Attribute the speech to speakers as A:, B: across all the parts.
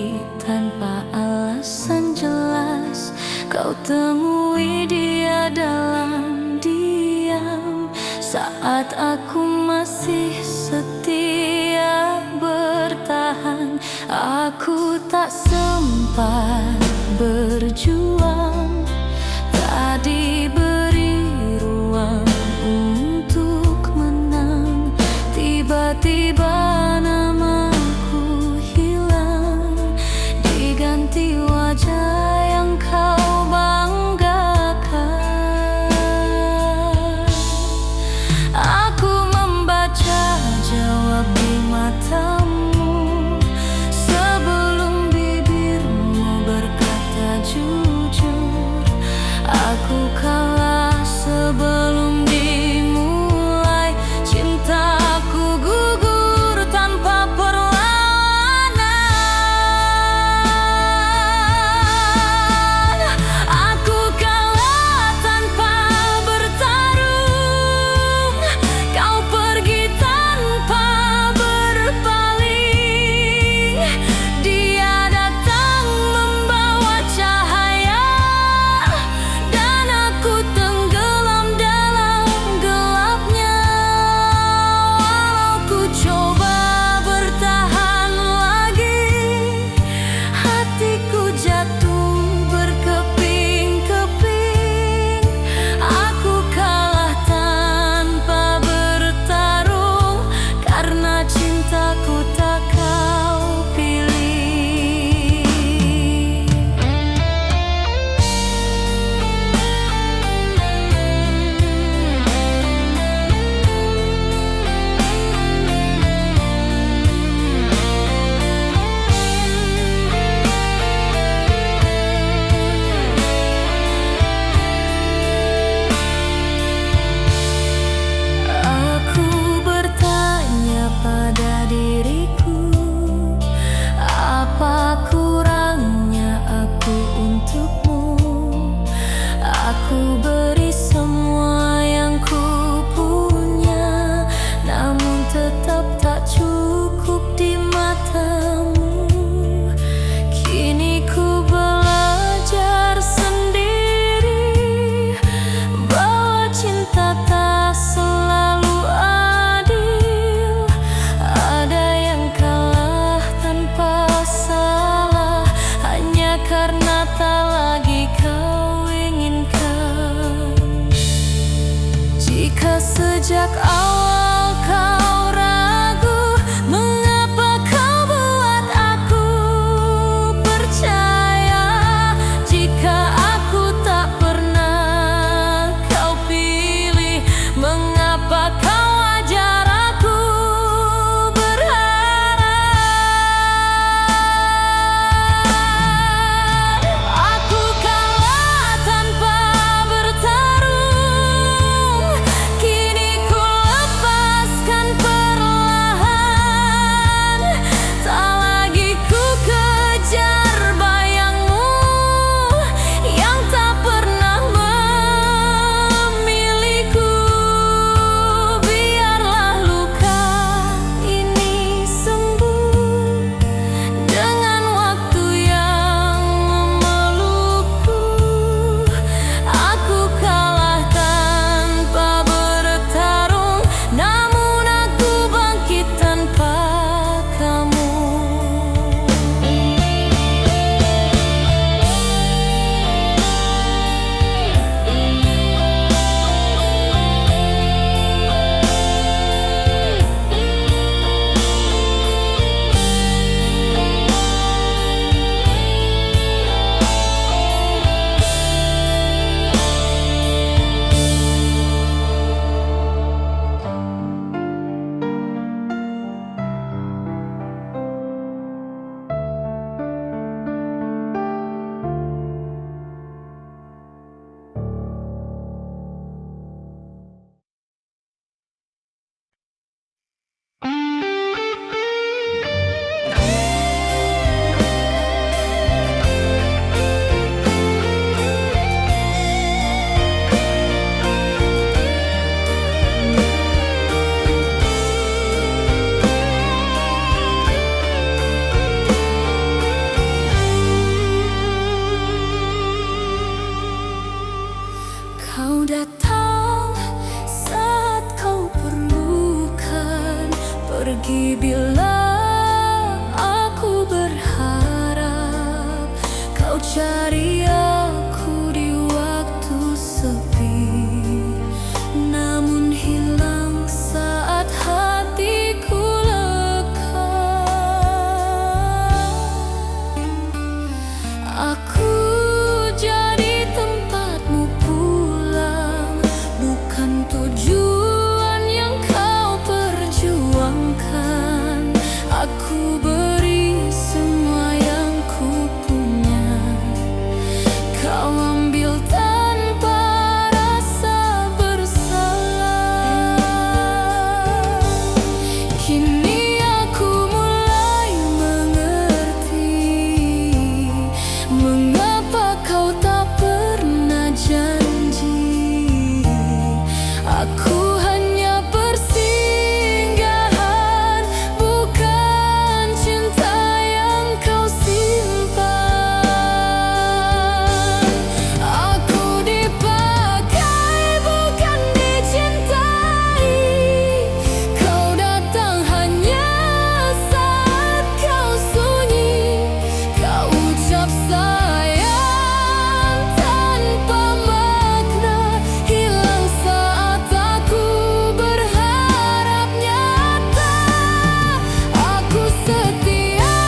A: pergi tanpa alasan jelas. Kau temui dia dalam diam saat aku masih setia bertahan. Aku tak sempat berjuang, tak diberi ruang untuk menang. Tiba-tiba namaku hilang, diganti wajah yang kau banggakan. Aku membaca jawab di matamu sebelum bibirmu berkata jujur. Aku kalah sebelum dimulai, cintaku gugur tanpa perlawanan. Aku kalah tanpa bertarung, kau pergi tanpa berpaling. Dia datang membawa cahaya dan aku tenggelam dalam gelapnya. Walau ku coba bertahan lagi, hatiku jatuh berkeping-keping. Aku kalah tanpa bertarung karena cintaku tak kau pilih. Aku bertanya pada diriku, apa kurangnya aku untukmu? Aku beri semua yang ku punya, namun tetap tak cukup di matamu. Kini ku belajar sendiri bahwa cinta tak selalu adil. Ada yang kalah tanpa salah hanya karena tak lagi kau inginkan. Jika sejak awal kau ragu, mengapa kau buat aku percaya? Jika aku tak pernah kau pilih, mengapa kau ajar aku berharap? Aku kalah tanpa bertarung, kini ku cari aku di waktu sepi, namun hilang saat hatiku leka. Aku jadi tempatmu pulang, bukan tujuan yang kau perjuangkan. Aku beri semua yang ku punya, kau ambil tanpa rasa bersalah. Kini aku mulai mengerti mengapa kau tak pernah janji. Aku hanya persinggahan, bukan cinta yang kau simpan. Aku dipakai, bukan dicintai. Kau datang hanya saat kau sunyi. Kau ucap sayang tanpa makna, hilang saat aku berharap nyata. Aku setia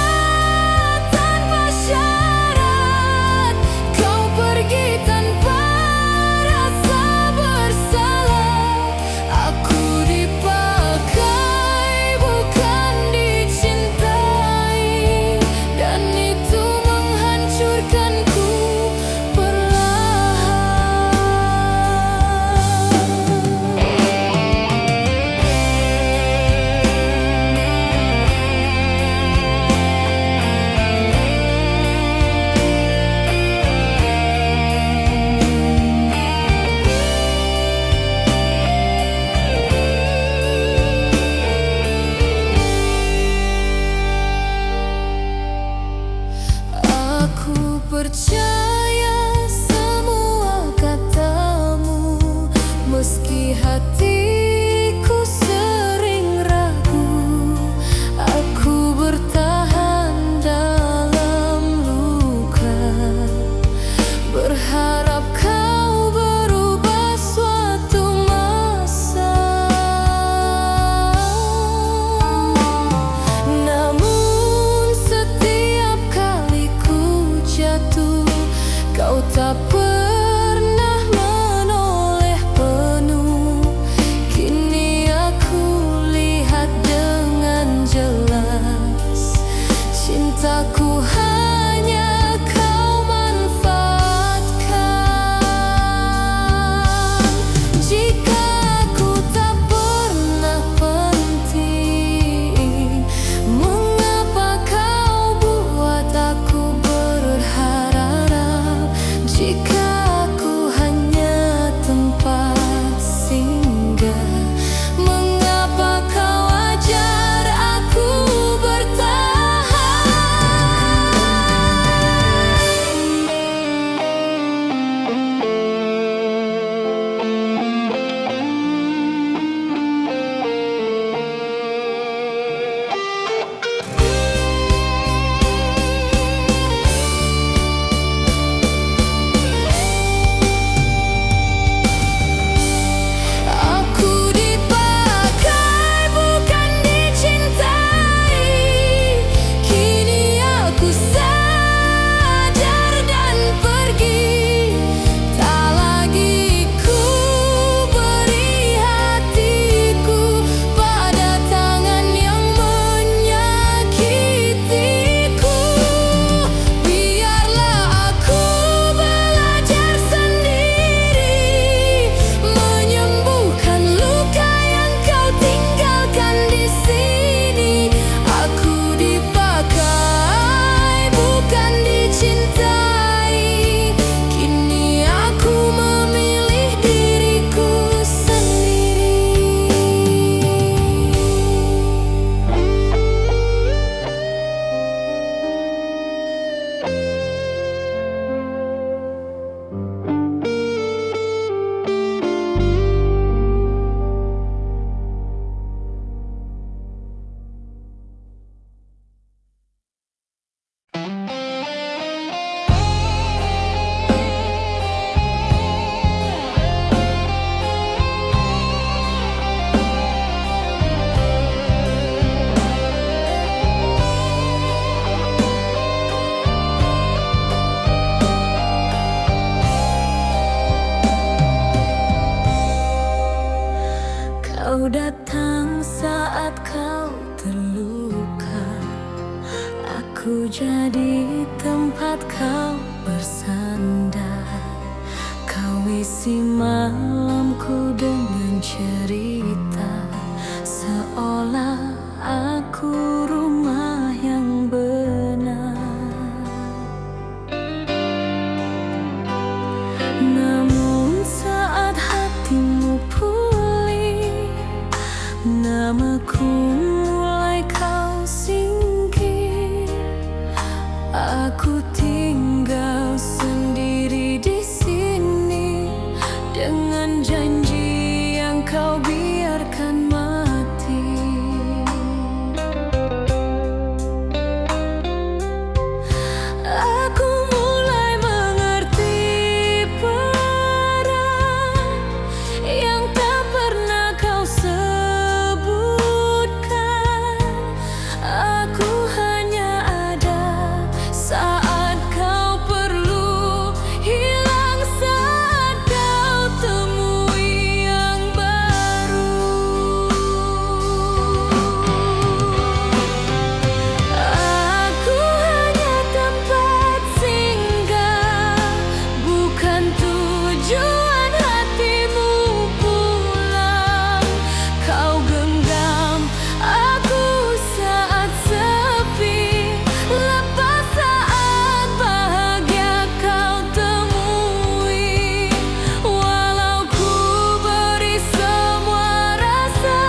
A: tanpa syarat, kau pergi tanpa rasa bersalah. Aku dipakai, bukan dicintai, dan itu menghancurkanku aku percaya semua katamu, meski hatiku sering ragu. Aku bertahan dalam luka, berharap kau berubah suatu masa. Namun setiap kali ku jatuh, kau tak pernah menoleh penuh. Kini aku lihat dengan jelas, cintaku hanya kau manfaatkan. Jika aku tak pernah penting, mengapa kau buat aku berharap? Jika hanya di tempat kau bersandar. Kau isi malamku dengan cerita, seolah aku rumah yang benar. Namun saat hatimu pulih, namaku mulai kau singkir. Aku tinggal sendiri di sini dengan janji yang kau biarkan mati. Aku mulai mengerti peran yang tak pernah kau sebutkan. Aku hanya ada saat kau perlu, hilang saat kau temui yang baru. Aku hanya tempat singgah, bukan tujuan hatimu pulang. Kau genggam aku saat sepi, lepas saat bahagia kau temui. Walau ku beri semua rasa,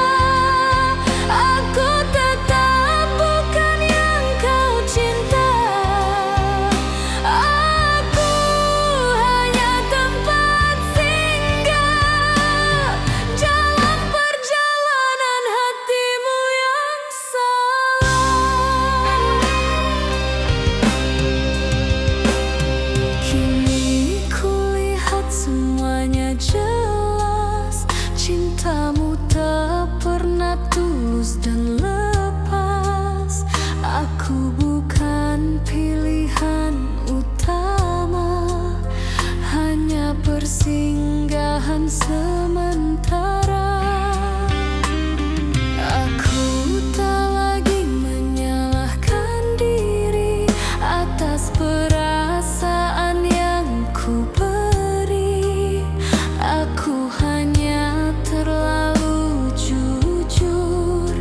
A: aku tetap bukan yang kau cinta. Aku hanya tempat singgah dalam perjalanan hatimu yang salah. Kini kulihat semuanya jelas, cintamu tak pernah tulus dan lepas. Aku bukan pilihan utama, hanya persinggahan sementara. Aku tak lagi menyalahkan diri atas perasaan yang ku beri. Aku hanya terlalu jujur,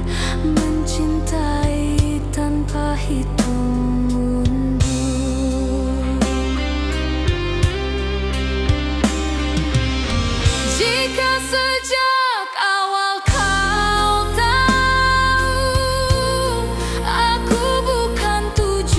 A: mencintai tanpa hitung mundur. Jika sejak awal kau tahu aku bukan tujuanmu,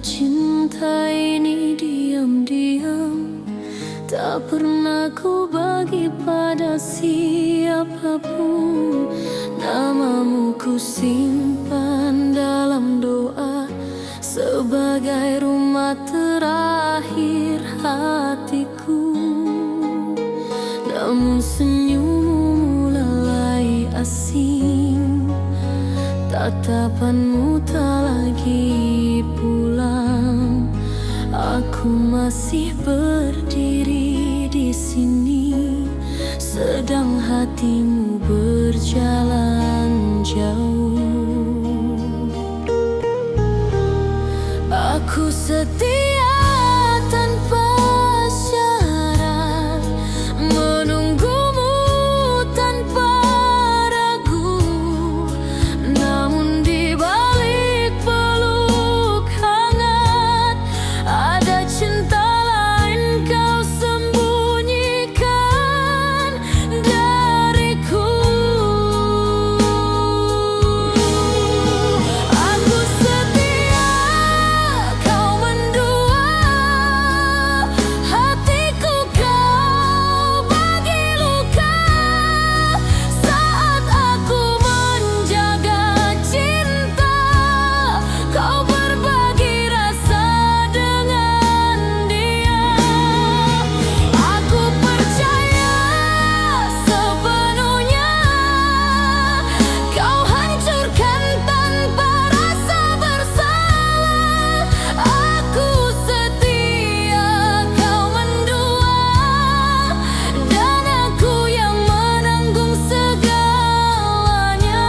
A: cinta ini diam-diam, tak pernah ku bagi pada siapapun. Namamu ku simpan dalam doa sebagai rumah terakhir hatiku. Namun senyummu mulai asing, tatapanmu tak lagi pulang. Aku masih berdiri di sini, sedang hatimu berjalan jauh. Aku setia tanpa syarat, menunggumu tanpa ragu. Namun di balik peluk hangat, ada cinta lain kau sembunyikan dariku. Aku setia, kau mendua, hatiku kau bagi luka. Saat aku menjaga cinta, kau berbagi rasa dengan dia. Aku percaya sepenuhnya, kau hancurkan tanpa rasa bersalah. Aku setia, kau mendua, dan aku yang menanggung segalanya.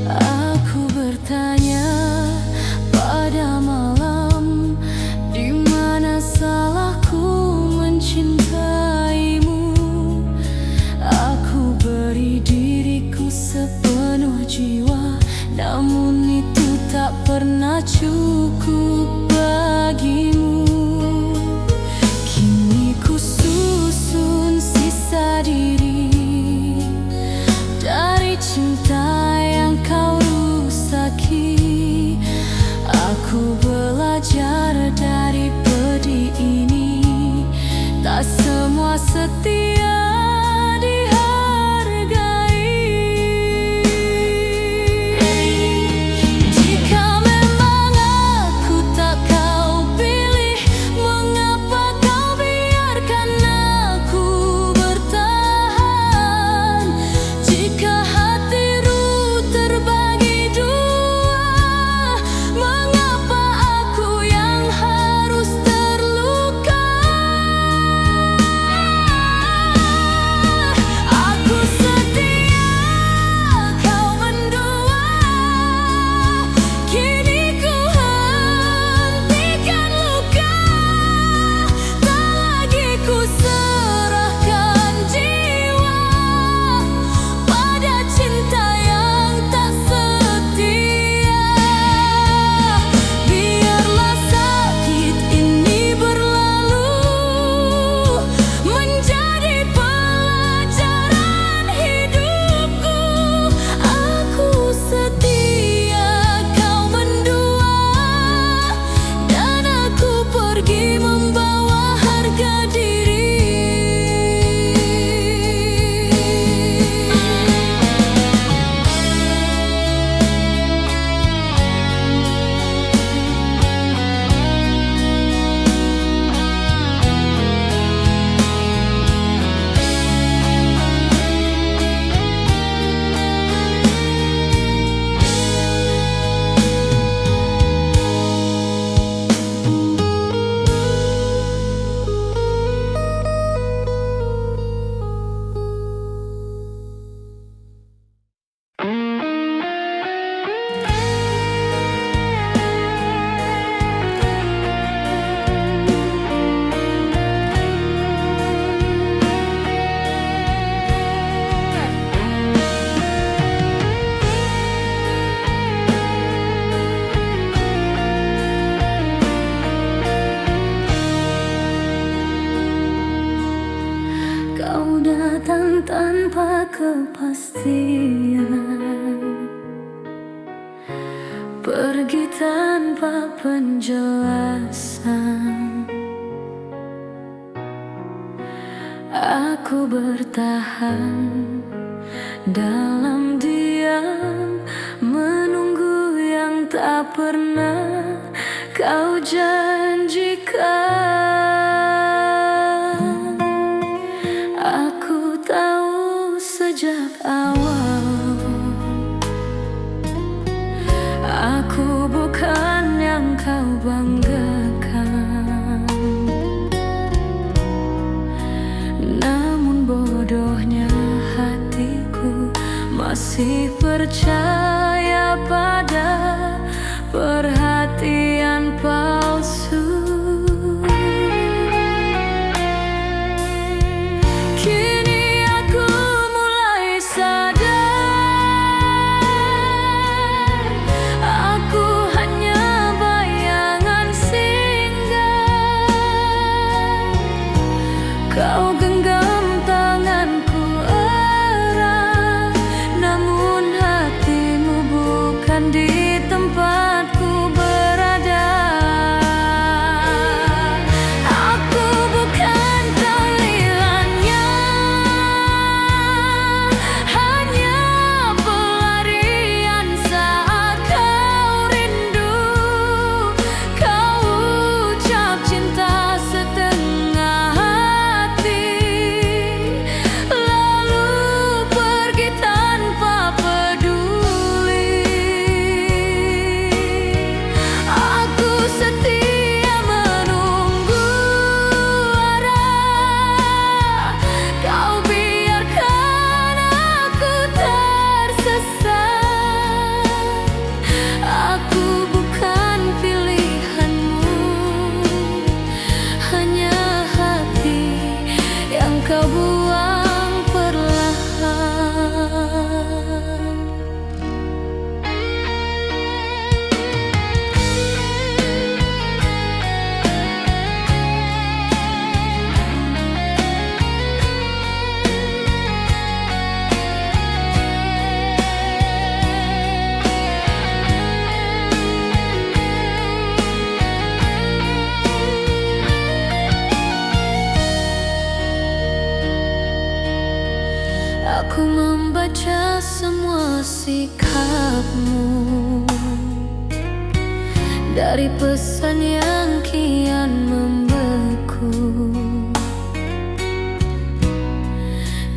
A: Aku bertanya pada malam, di mana salahku mencintaimu? Aku beri diriku sepenuh jiwa, namun itu tak pernah cukup bagimu. Kini ku susun sisa diri dari cinta yang kau rusaki. Aku belajar dari pedih ini, tak semua setia dihargai. Jika memang aku tak kau pilih, kepastian, pergi tanpa penjelasan. Aku bertahan dalam diam, menunggu yang tak pernah kau janjikan. Aku tahu sejak awal, aku bukan yang kau banggakan. Namun bodohnya hatiku masih percaya pada perhatian palsu. Kini aku mulai sadar, aku hanya bayangan singgah. Kau genggam tanganku erat, namun hatimu bukan di tempatku berada. Aku bukan talilannya, hanya pelarian saat kau rindu. Kau ucap cinta setengah hati, lalu pergi tanpa peduli. Aku setia menunggu arah, kau biarkan aku tersesat. Aku bukan pilihanmu, hanya hati yang kau buang perlahan. Aku membaca semua sikapmu dari pesan yang kian membeku.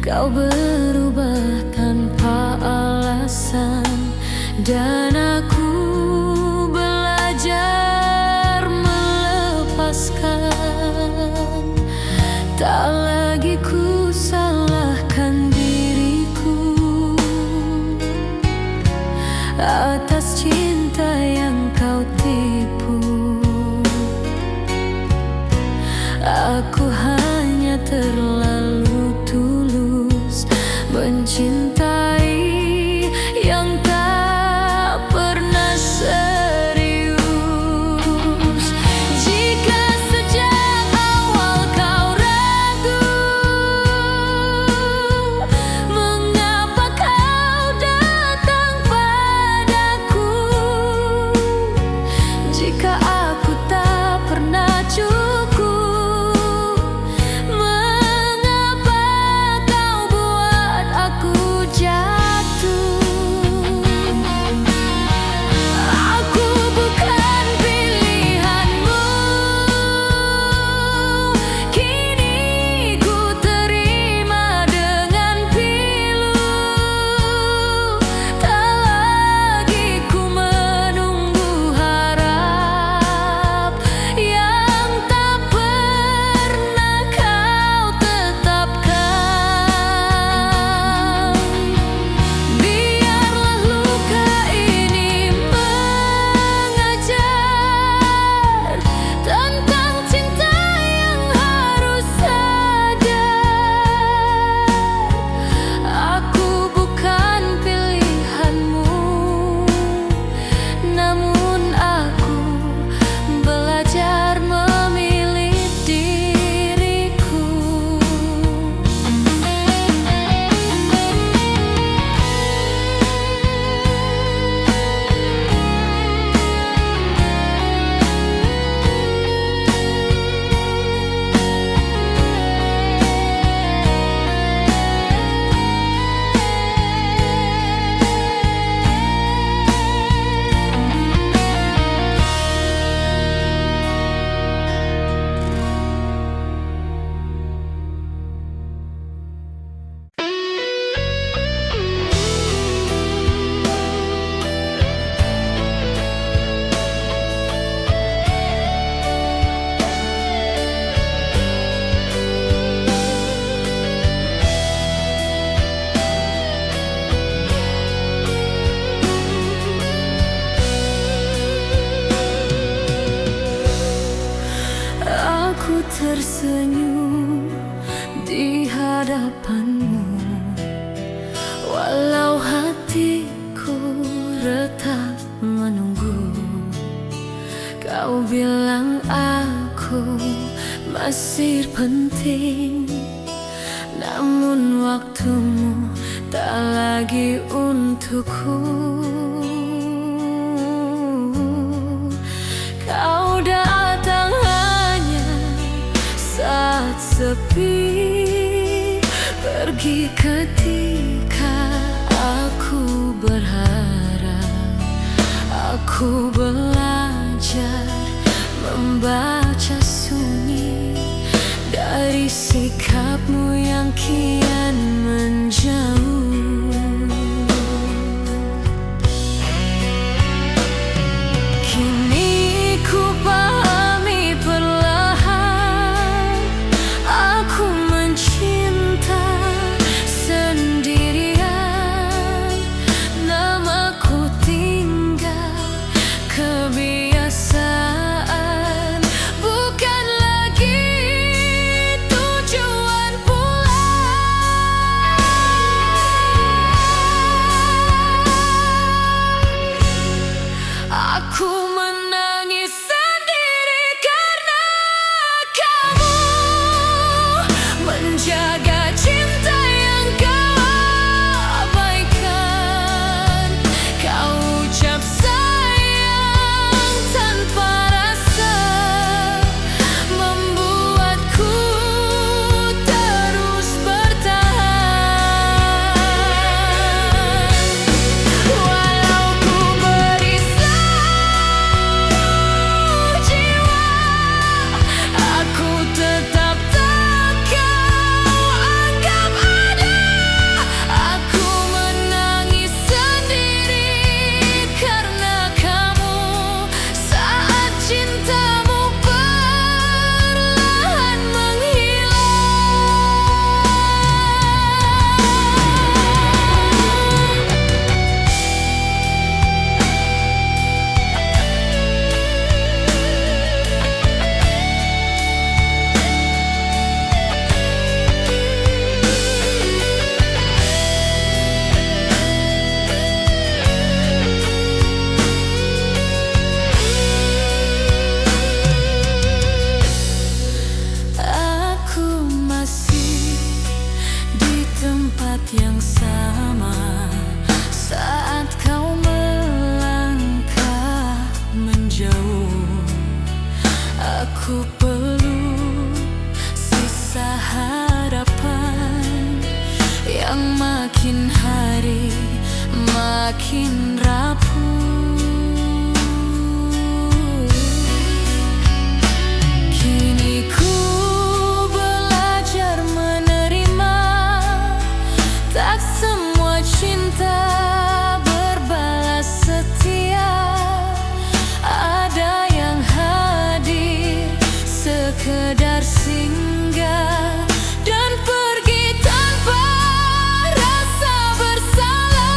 A: Kau berubah tanpa alasan, dan aku belajar melepaskan. Tak lagi ku salahkan diriku atas cinta yang kau tipu. Aku hanya terlalu tulus mencintai yang tak pernah serius. Jika sejak awal kau ragu, mengapa kau datang padaku? Jika aku tak pernah cukup, tersenyum di hadapanmu, walau hatiku retak menunggu. Kau bilang aku masih penting, namun waktumu tak lagi untukku. Kau datang hanya saat sepi, pergi ketika aku berharap. Aku belajar membaca sunyi dari sikapmu yang kian menjauh. Aku menangis sendiri karena kamu menjaga cinta yang kau abaikan. Kau ucap sayang tanpa rasa, membuatku terus bertahan. Walau ku beri yang sama saat kau melangkah menjauh. Aku peluk sisa harapan yang makin hari makin rapuh. Kini ku belajar menerima, tak semua cinta berbalas setia. Ada yang hadir sekedar singgah dan pergi tanpa rasa bersalah.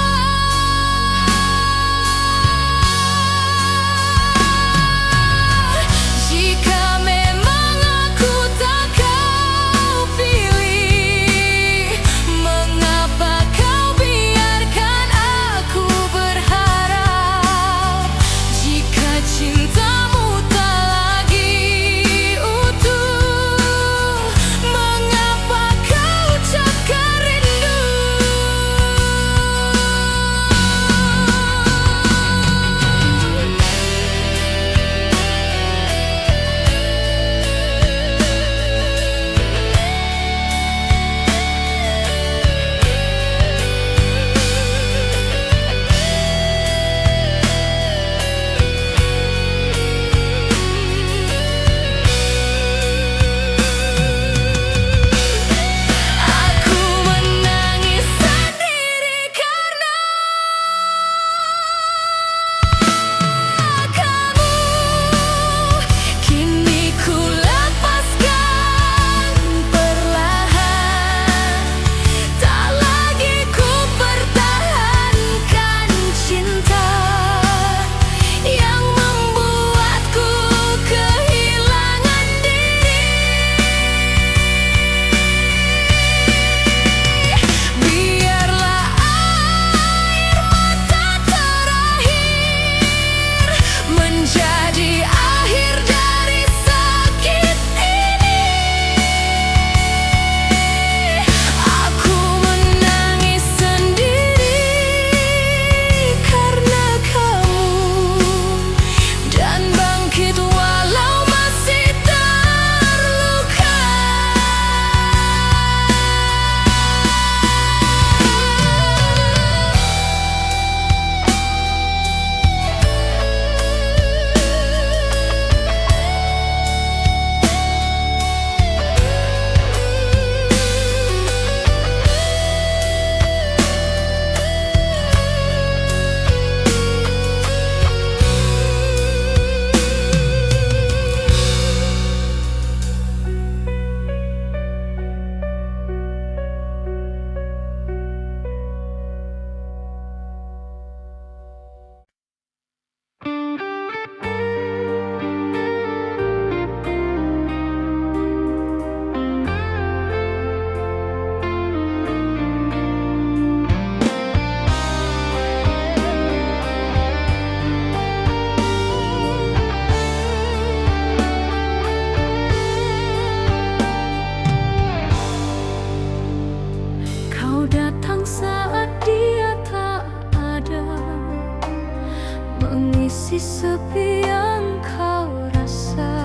A: masih sepi yang kau rasa.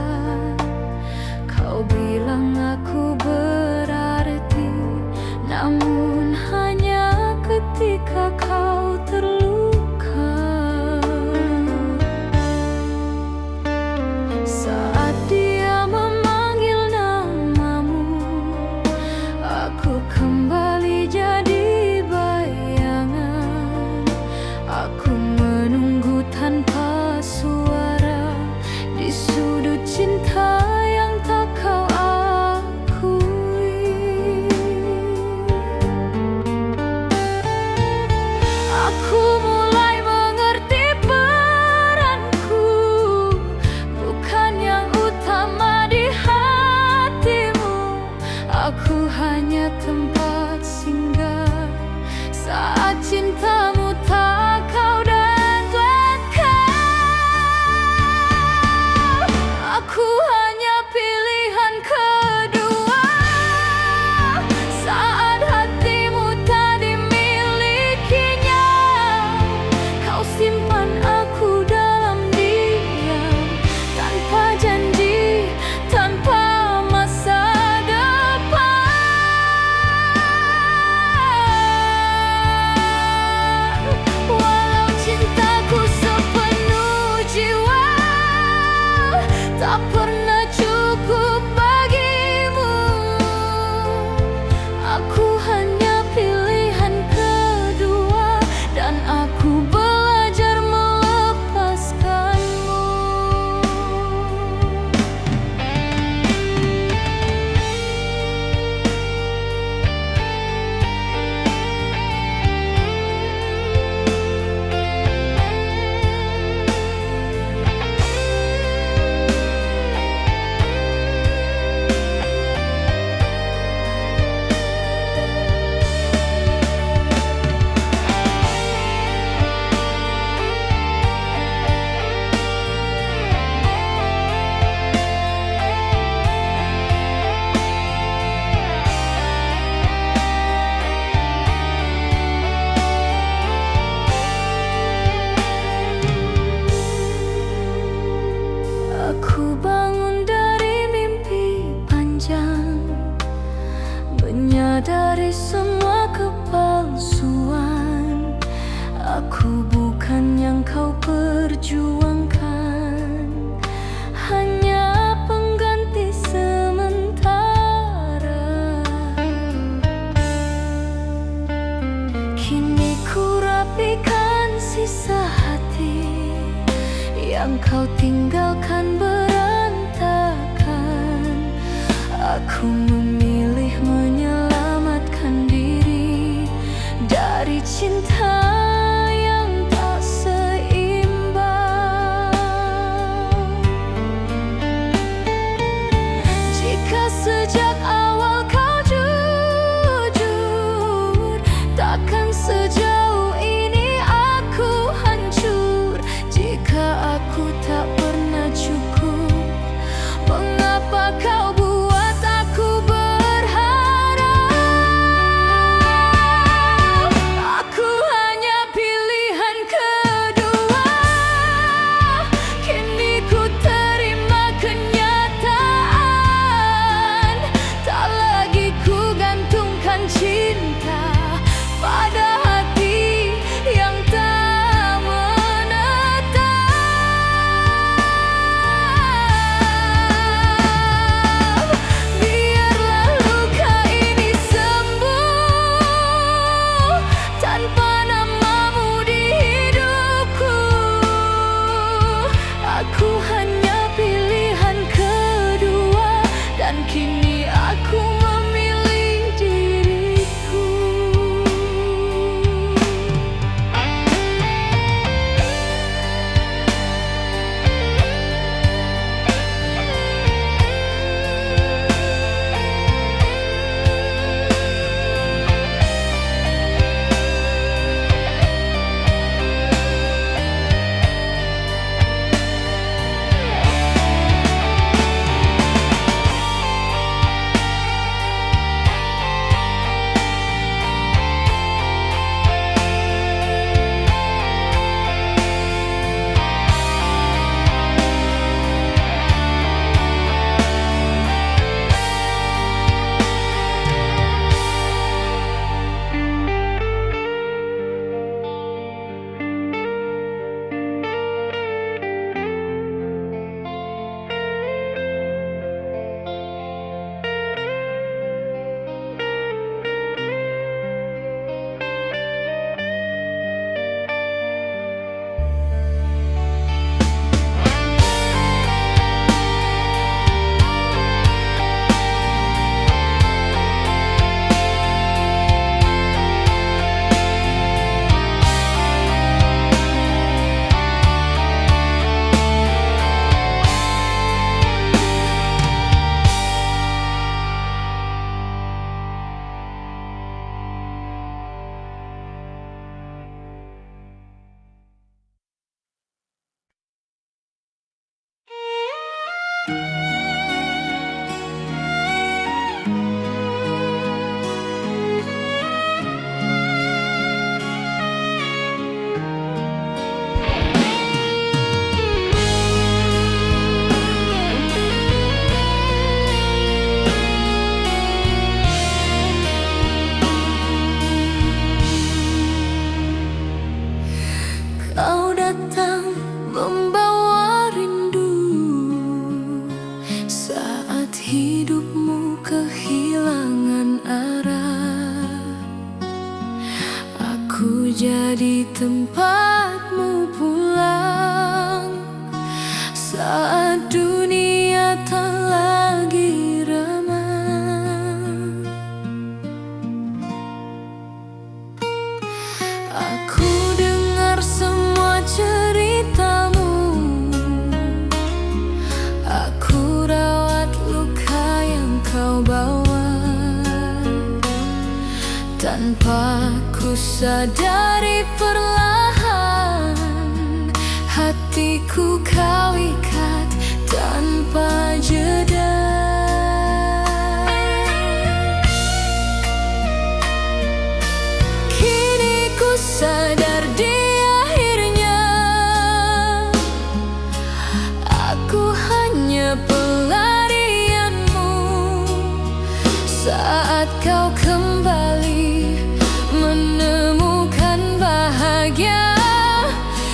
A: Kau bilang aku berarti, namun hanya ketika kau terluka. Saat dia memanggil namamu, aku kembali jadi bayangan. Aku menunggu tanpa suara di sudut cinta yang tak kau akui. Aku mulai mengerti peranku bukan yang utama di hatimu. Aku hanya tempat singgah saat cintamu tak kau dapatkan. Aku hanya pilihan kedua saat hatimu tak dimilikinya. Kau simpan aku dalam diam, tanpa janji, tanpa masa depan. Walau cintaku sepenuh jiwa tak pernah cukup bagimu, aku hanya pilihan kedua dan aku belajar melepaskanmu. Aku bangun dari mimpi panjang, menyadari semua kepalsuan. Aku bukan yang kau perjuangkan, hanya pengganti sementara. Kini ku rapikan sisa hati yang kau tinggalkan berantakan. Aku memilih menyelamatkan diri dari cinta yang tak seimbang. Jika sejak awal kau jujur, takkan sejauh ini aku hancur. Jika aku tak pernah cukup, mengapa kau buat aku Kau datang membawa rindu saat hidupmu kehilangan arah. Aku jadi tempatmu pulang saat dunia tak lagi ramah. Aku semua ceritamu, aku rawat luka yang kau bawa. Tanpa ku sadari perlahan, hatiku kau ikat tanpa jeda. Kini ku sadar pelarianmu saat kau kembali menemukan bahagia.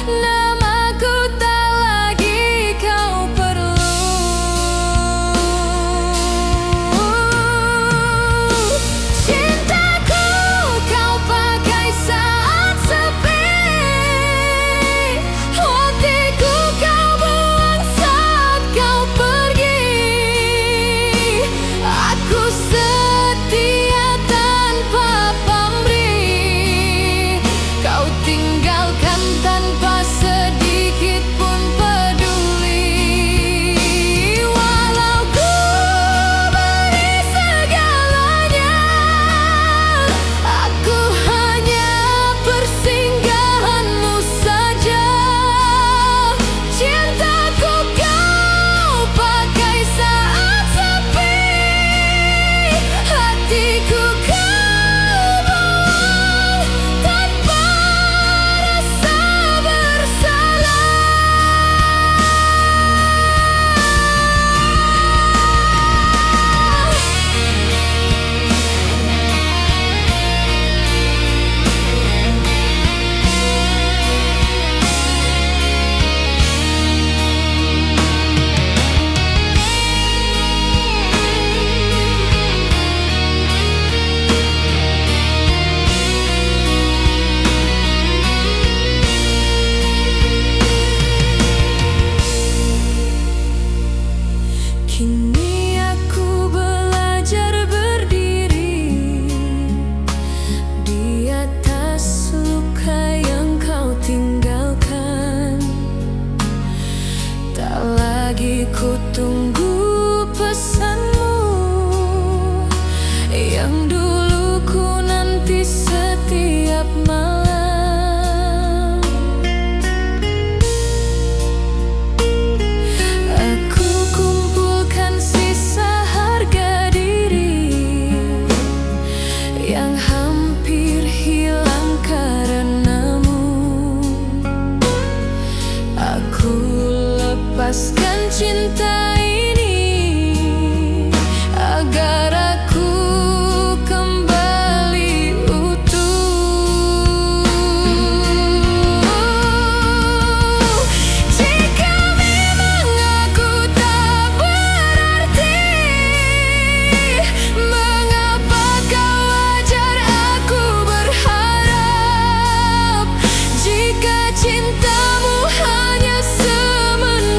A: Namaku tak lagi kau perlu. Cintaku kau pakai saat sepi, hatiku kau buang saat kau pergi. Aku setia tanpa pamrih, kau tinggalkan tanpa sedikit pun peduli. Walau ku beri segalanya, aku hanya persinggahanmu saja. Cintaku kau pakai saat sepi, hatiku kau buang tanpa rasa bersalah. Kini aku belajar berdiri di atas luka yang kau tinggalkan. Tak lagi ku tunggu pesanmu yang dulu ku nanti setiap malam. Aku kumpulkan sisa harga diri yang hampir hilang karenamu. Aku lepaskan cinta ini agar aku kembali utuh. Jika memang aku tak berarti, mengapa kau ajar aku berharap? Jika cintamu hanya sementara,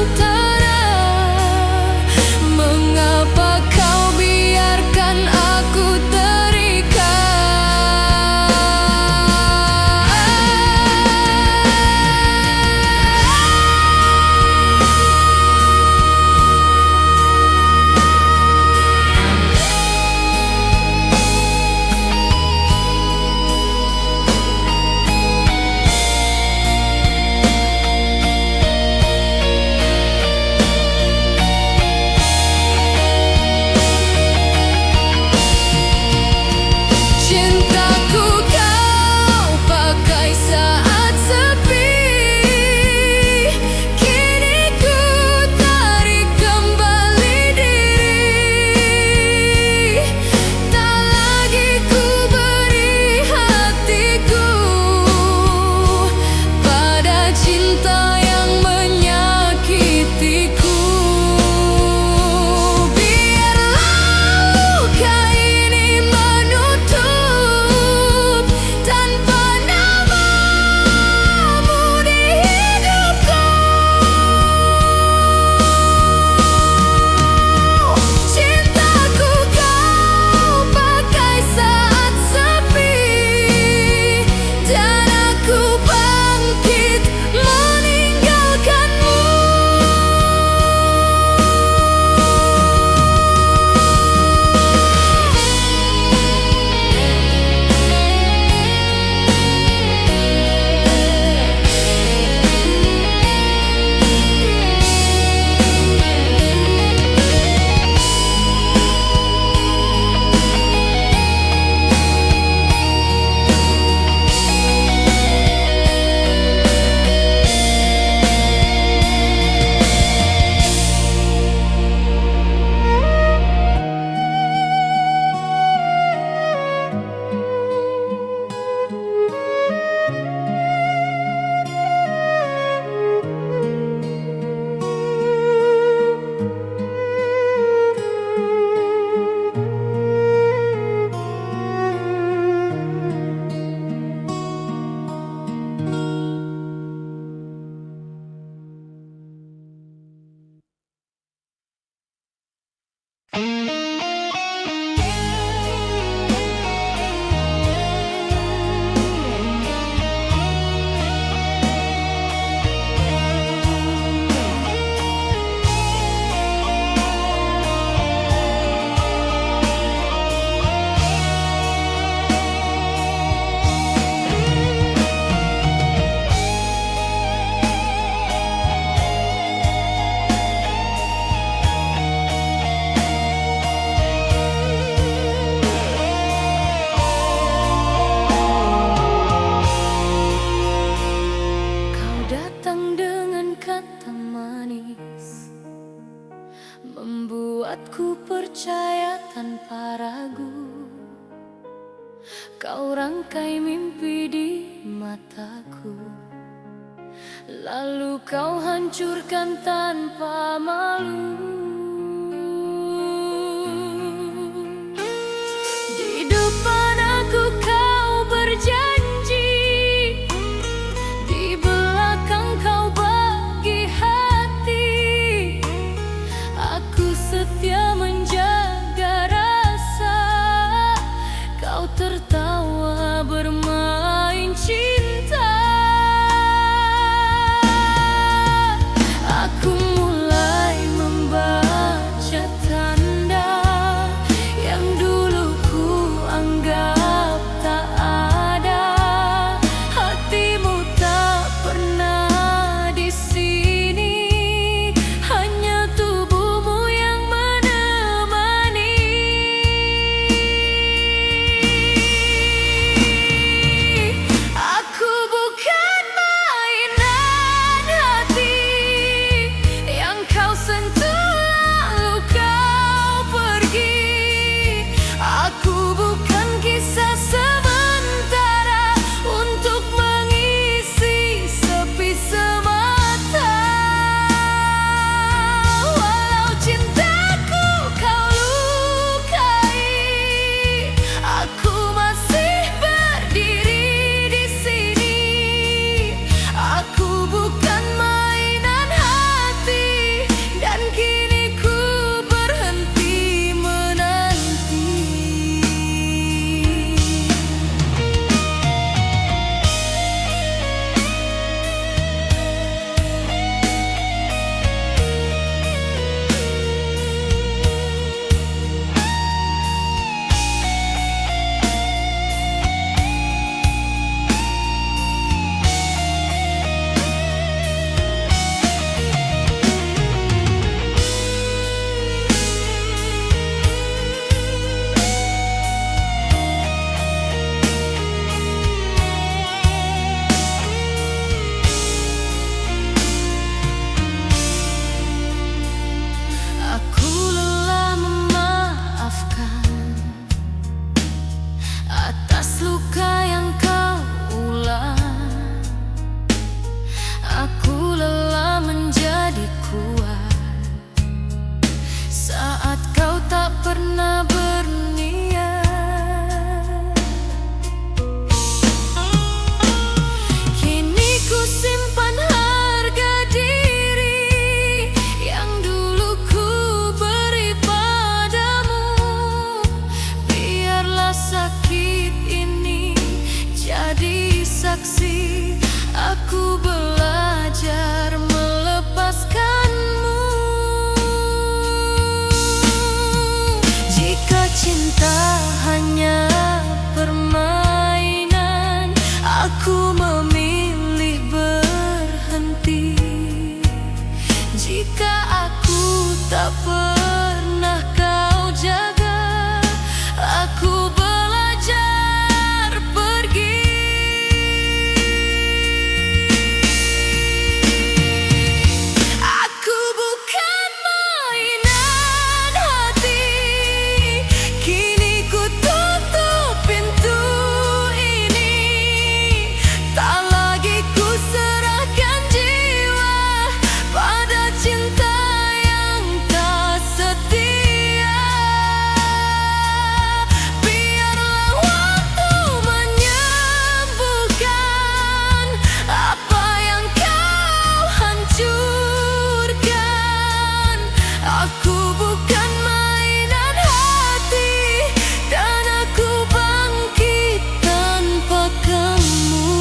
A: cinta yang menyakitiku. Biarlah luka ini menutup tanpa namamu di hidupku. Cintaku kau pakai saat sepi, dan aku bangkit meninggalkanmu. Kau datang dengan kata manis, membuatku percaya tanpa ragu. Kau rangkai mimpi di mataku, lalu kau hancurkan tanpa malu. Di depan aku kau berjanji, di belakang kau bagi hati. Aku setia menjaga rasa, kau tertawa bermain cinta. Aku mulai membaca Jika aku tak pernah kau jaga, aku belajar pergi. Aku bukan mainan hati, kini ku tutup pintu ini. Tak lagi ku serahkan jiwa pada cinta yang tak setia. Biarlah waktu menyembuhkan apa yang kau hancurkan. Aku bukan mainan hati, dan aku bangkit tanpa kamu.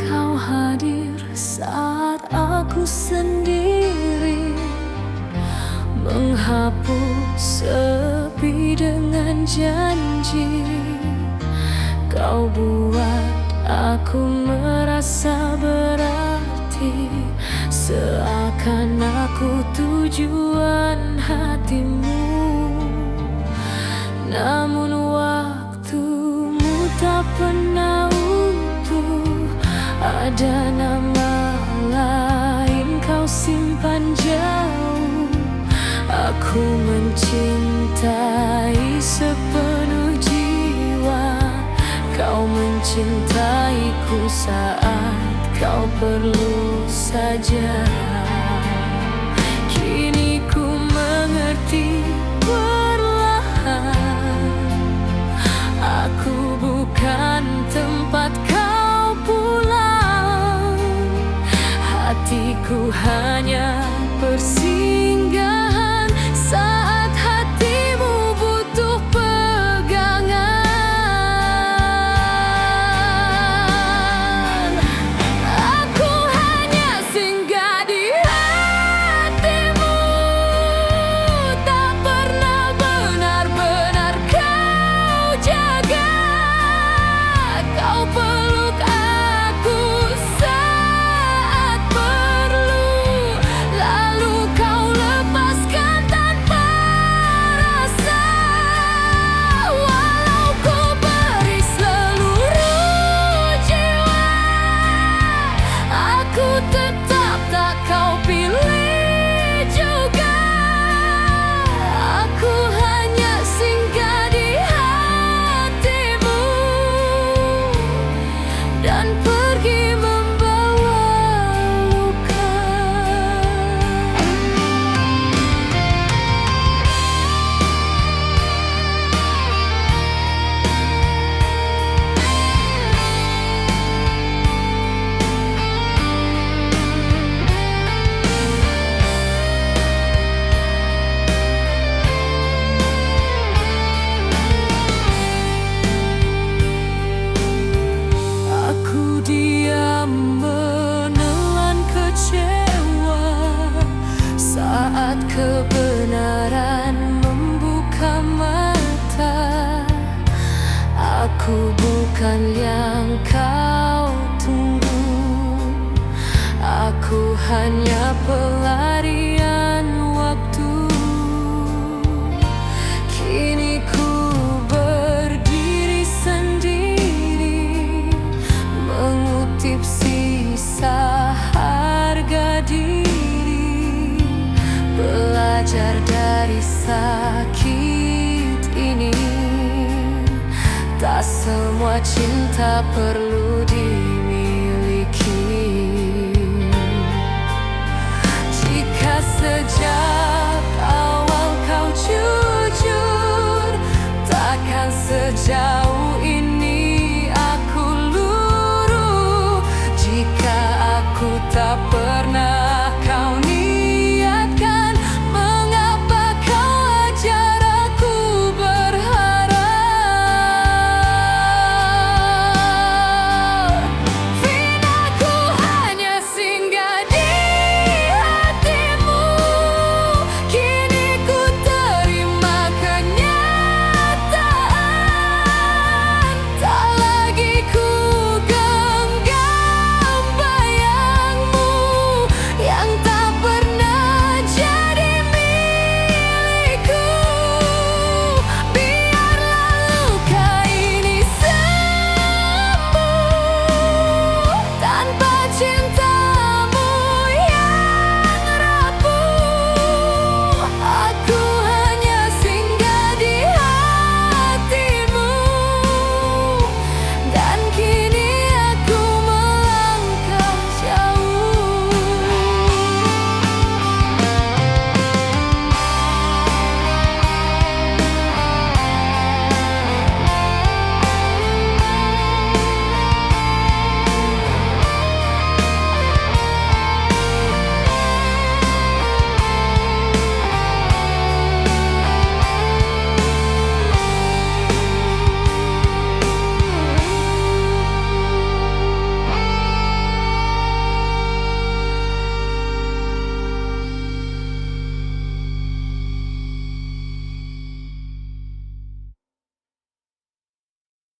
A: Kau hadir saat aku sendiri, menghapus sepi dengan janji. Kau buat aku merasa berarti, seakan aku tujuan hatimu. Namun waktumu tak pernah utuh, ada nama lain kau simpan jauh. Aku mencintai sepenuh jiwa, kau mencintaiku saat kau perlu saja. Kini ku mengerti perlahan, aku bukan tempat kau pulang. Hatiku hanya persinggahan saat hatimu butuh pegangan. Aku hanya singgah di hatimu, tak pernah benar-benar kau jaga. Kau peluk aku saat perlu, lalu kau lepaskan tanpa rasa. Walau ku beri seluruh jiwa, aku tetap tak kau pilih juga. Aku hanya singgah di hatimu dan pergi membawa luka. Aku diam menelan kecewa saat kebenaran membuka mata. Aku bukan yang kau tunggu, aku hanya pelarian waktu. Kini ku berdiri sendiri, mengutip sisa harga diri, belajar dari sakit ini. Tak semua cinta perlu di